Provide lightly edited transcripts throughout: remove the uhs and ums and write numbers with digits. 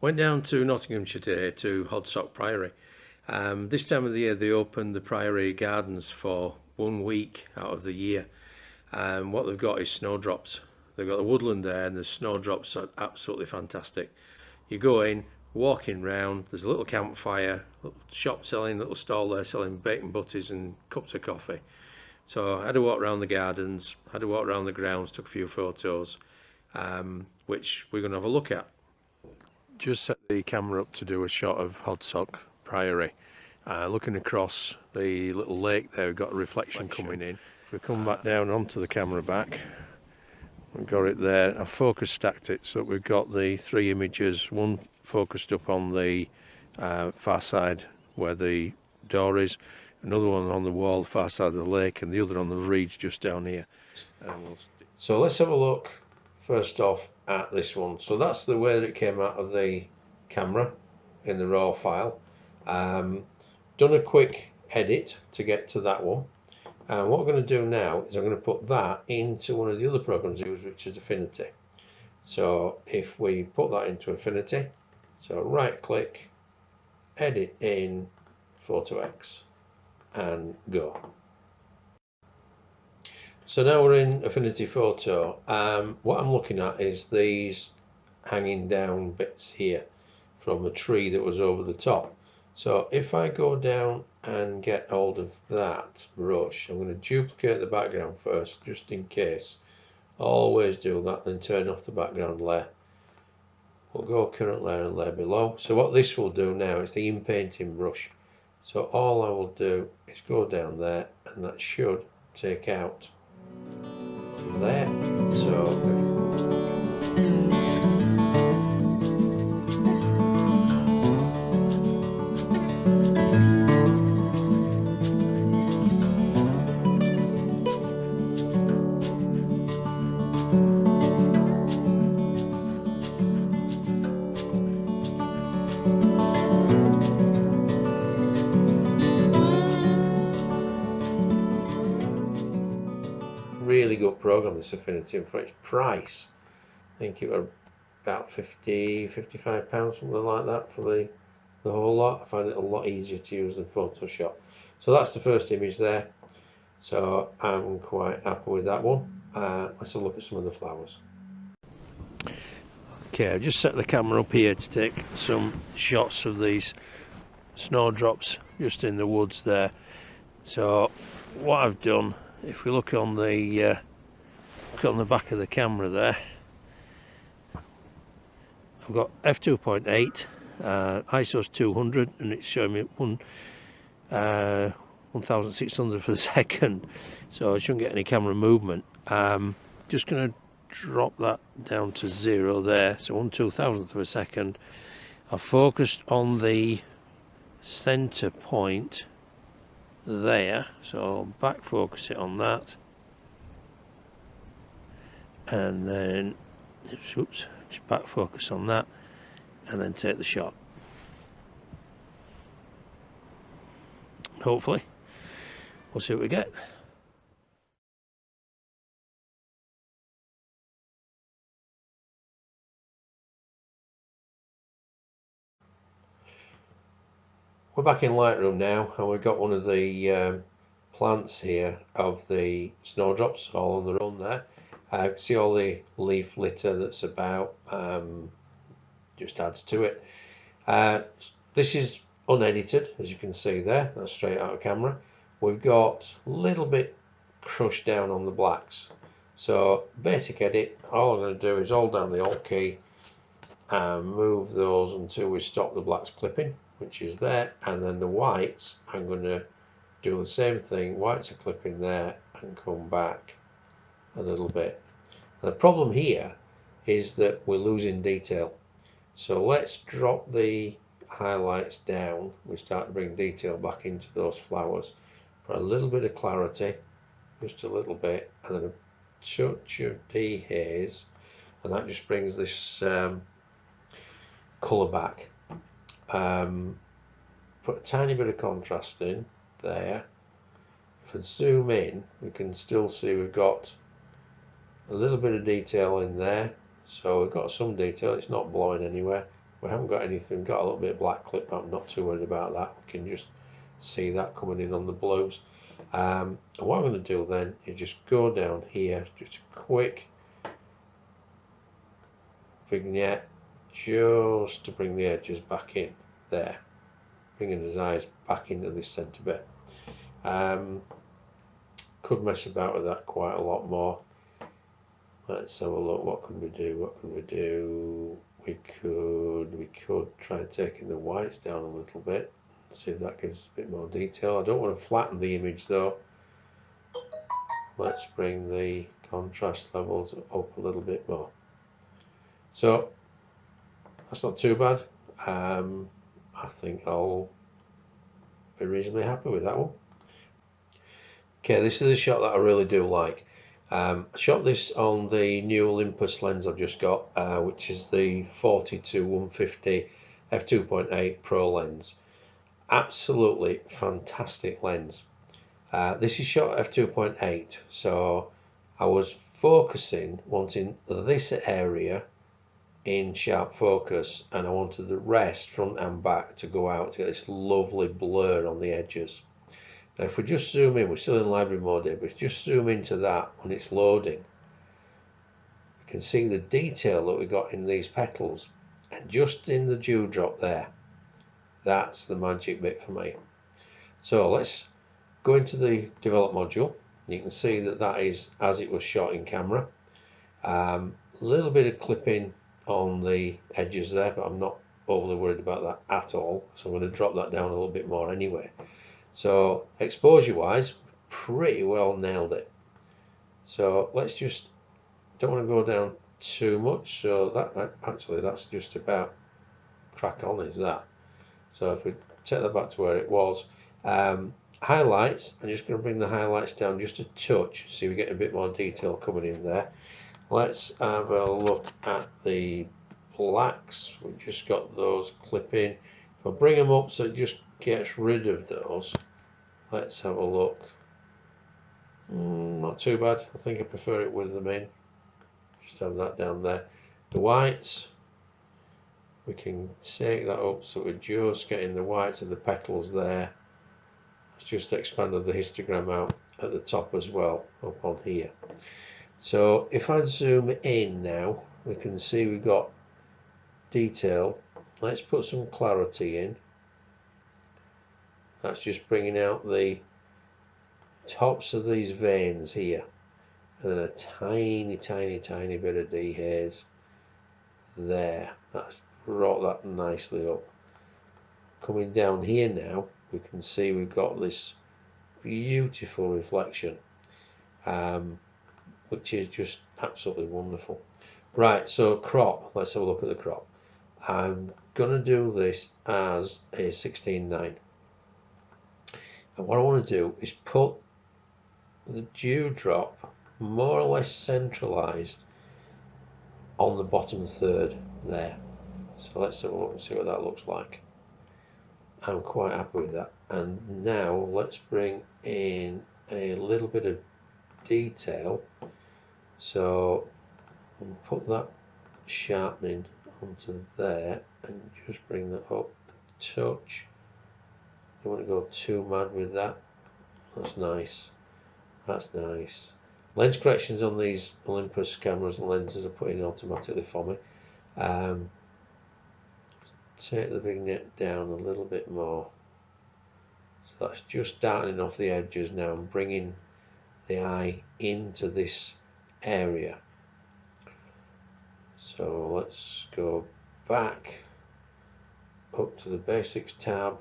Went down to Nottinghamshire today to Hodsock Priory. This time of the year they open the Priory gardens for 1 week out of the year. What they've got is snowdrops. They've got the woodland there, and the snowdrops are absolutely fantastic. You go in, walking round, there's a little campfire, little shop selling, little stall there selling bacon butties and cups of coffee. So I had to walk around the gardens, had to walk around the grounds, took a few photos, which we're going to have a look at. Just set the camera up to do a shot of Hodsock Priory. Looking across the little lake there, we've got a reflection coming in. We come back down onto the camera back. We've got it there. I've focus stacked it so that we've got the 3 images, one focused up on the far side where the door is, another one on the wall far side of the lake, and the other on the reeds just down here. So let's have a look first off at this one. So that's the way that it came out of the camera in the raw file. Done a quick edit to get to that one, and what we're going to do now is I'm going to put that into one of the other programs I use, which is Affinity. So if we put that into Affinity, so right click, edit in Photo X, and go. So now we're in Affinity Photo. What I'm looking at is these hanging down bits here from a tree that was over the top. So if I go down and get hold of that brush, I'm going to duplicate the background first, just in case. Always do that, then turn off the background layer. We'll go current layer and layer below. So what this will do now is the in-painting brush. So all I will do is go down there, and that should take out there. So really good program, this Affinity, and for its price I think it was about £55, something like that for the whole lot. I find it a lot easier to use than Photoshop. So that's the first image there, so I'm quite happy with that one. Let's have a look at some of the flowers. Okay, I've just set the camera up here to take some shots of these snowdrops just in the woods there. So what I've done, if we look on the back of the camera there, I've got f2.8, ISO's 200, and it's showing me 1600 for the second, so I shouldn't get any camera movement. Just going to drop that down to 0 there, so 1/2000th of a second. I've focused on the center point there, so I'll back focus it on that, and then oops, just back focus on that, and then take the shot. Hopefully we'll see what we get. We're back in Lightroom now, and we've got one of the plants here of the snowdrops all on their own there. You can see all the leaf litter that's about, just adds to it. This is unedited, as you can see there, that's straight out of camera. We've got a little bit crushed down on the blacks. So basic edit, all I'm going to do is hold down the Alt key and move those until we stop the blacks clipping, which is there, and then the whites I'm going to do the same thing. Whites are clipping there and come back a little bit. And the problem here is that we're losing detail, so let's drop the highlights down. We start to bring detail back into those flowers for a little bit of clarity, just a little bit, and then a touch of dehaze and that just brings this colour back. Put a tiny bit of contrast in there. If I zoom in, we can still see we've got a little bit of detail in there. So we've got some detail, it's not blowing anywhere. We haven't got anything, got a little bit of black clip, but I'm not too worried about that. We can just see that coming in on the blues. And what I'm going to do then is just go down here, just a quick vignette, just to bring the edges back in there, bringing his eyes back into this centre bit. Could mess about with that quite a lot more. Let's have a look. What could we do? What could we do? We could try and take in the whites down a little bit. See if that gives a bit more detail. I don't want to flatten the image though. Let's bring the contrast levels up a little bit more. So that's not too bad. I think I'll be reasonably happy with that one. Okay, this is a shot that I really do like. I shot this on the new Olympus lens I've just got, which is the 40-150 f2.8 Pro lens. Absolutely fantastic lens. This is shot at f2.8, so I was focusing, wanting this area in sharp focus, and I wanted the rest front and back to go out to get this lovely blur on the edges. Now if we just zoom in, we're still in library mode here, but just zoom into that when it's loading, you can see the detail that we got in these petals, and just in the dewdrop there. That's the magic bit for me. So let's go into the develop module. You can see that that is as it was shot in camera. A little bit of clipping on the edges there, but I'm not overly worried about that at all, so I'm going to drop that down a little bit more anyway. So exposure wise, pretty well nailed it. So let's just, don't want to go down too much, so that actually that's just about crack on, is that. So if we take that back to where it was, highlights, I'm just going to bring the highlights down just a touch, so we get a bit more detail coming in there. Let's have a look at the blacks. We've just got those clipping. If I bring them up so it just gets rid of those, let's have a look. Not too bad. I think I prefer it with them in. Just have that down there. The whites, we can take that up so we're just getting the whites of the petals there. It's just expanded the histogram out at the top as well, up on here. So if I zoom in now, we can see we've got detail. Let's put some clarity in. That's just bringing out the tops of these veins here, and then a tiny bit of dehaze there. That's brought that nicely up. Coming down here now, we can see we've got this beautiful reflection, which is just absolutely wonderful. Right, so crop, let's have a look at the crop. I'm gonna do this as a 16:9, and what I want to do is put the dewdrop more or less centralized on the bottom third there. So let's have a look and see what that looks like. I'm quite happy with that. And now let's bring in a little bit of detail. So we'll put that sharpening onto there and just bring that up a touch. Don't want to go too mad with that. That's nice. That's nice. Lens corrections on these Olympus cameras and lenses are put in automatically for me. Take the vignette down a little bit more. So that's just darkening off the edges now and bringing the eye into this area. So let's go back up to the basics tab.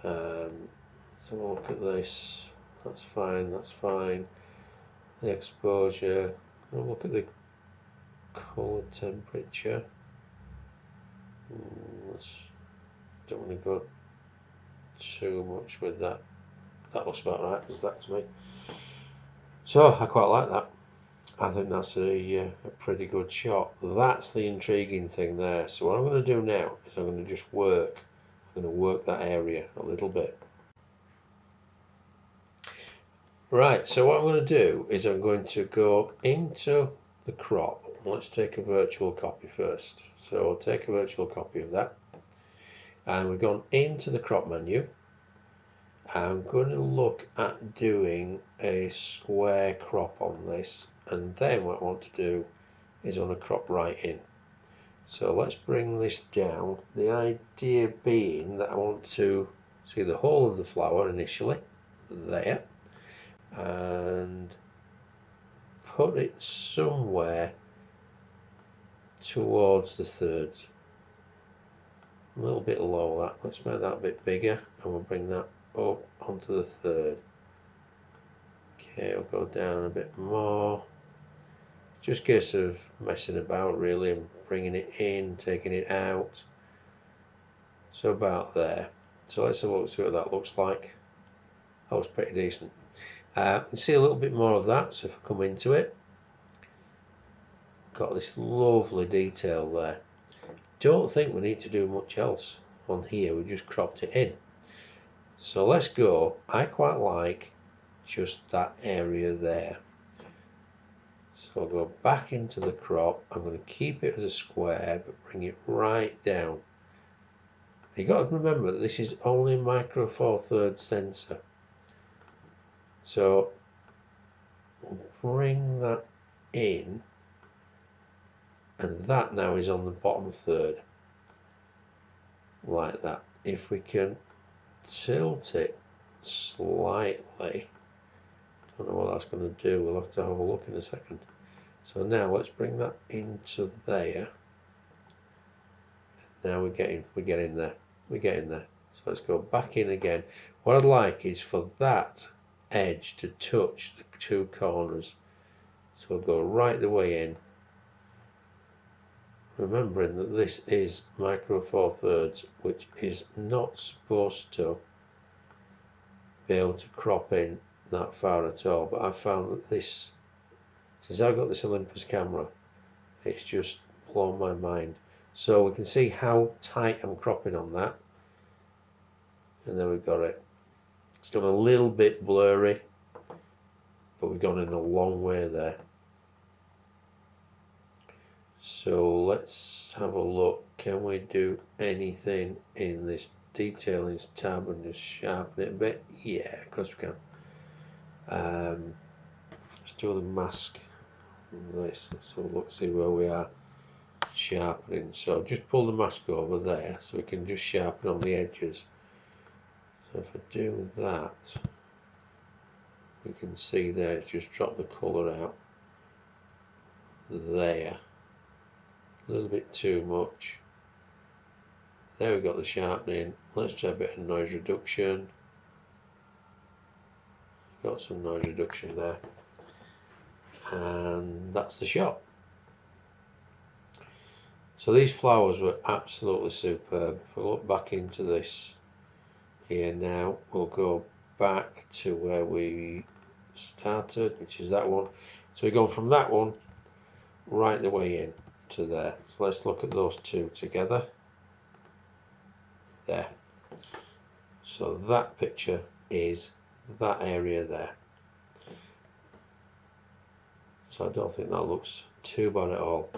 Let's have a look at this. That's fine, that's fine. The exposure. We'll look at the colour temperature. Don't want to go too much with that. That looks about right, does that to me. So I quite like that. I think that's a pretty good shot. That's the intriguing thing there. So what I'm going to do now is I'm going to just work. I'm going to work that area a little bit. Right, so what I'm going to do is I'm going to go into the crop. Let's take a virtual copy first. So I'll take a virtual copy of that. And we've gone into the crop menu. I'm going to look at doing a square crop on this, and then what I want to do is on a crop right in. So let's bring this down. The idea being that I want to see the whole of the flower initially, there, and put it somewhere towards the thirds. A little bit low that. Let's make that a bit bigger, and we'll bring that up onto the third. Okay, I'll go down a bit more. Just a case of messing about really and bringing it in, taking it out. So about there. So let's have a look, see what that looks like. That was pretty decent. You can see a little bit more of that. So if I come into it, got this lovely detail there. Don't think we need to do much else on here. We just cropped it in. So let's go. I quite like just that area there. So I'll go back into the crop. I'm going to keep it as a square, but bring it right down. You've got to remember that this is only micro four thirds sensor. So we'll bring that in, and that now is on the bottom third, like that. If we can tilt it slightly, don't know what that's going to do. We'll have to have a look in a second. So now let's bring that into there. Now we're getting there. We're getting there. So let's go back in again. What I'd like is for that edge to touch the two corners. So we'll go right the way in. Remembering that this is micro four thirds, which is not supposed to be able to crop in that far at all. But I've found that this, since I've got this Olympus camera, it's just blown my mind. So we can see how tight I'm cropping on that. And then we've got it. It's done a little bit blurry, but we've gone in a long way there. So let's have a look. Can we do anything in this detailing tab and just sharpen it a bit? Yeah, of course we can. Let's do the mask on this. Let's have a look, see where we are sharpening. So just pull the mask over there so we can just sharpen on the edges. So if I do that, we can see there it's just dropped the colour out there. A little bit too much. There we've got the sharpening. Let's try a bit of noise reduction. Got some noise reduction there. And that's the shot. So these flowers were absolutely superb. If we look back into this here now, we'll go back to where we started, which is that one. So we go from that one right the way in to there. So let's look at those two together. There. So that picture is that area there. So I don't think that looks too bad at all.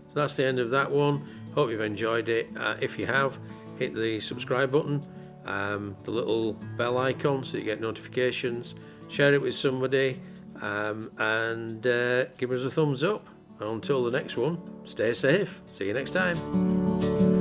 So that's the end of that one. Hope you've enjoyed it. If you have, hit the subscribe button, the little bell icon so you get notifications, share it with somebody, and give us a thumbs up. Until the next one, stay safe. See you next time.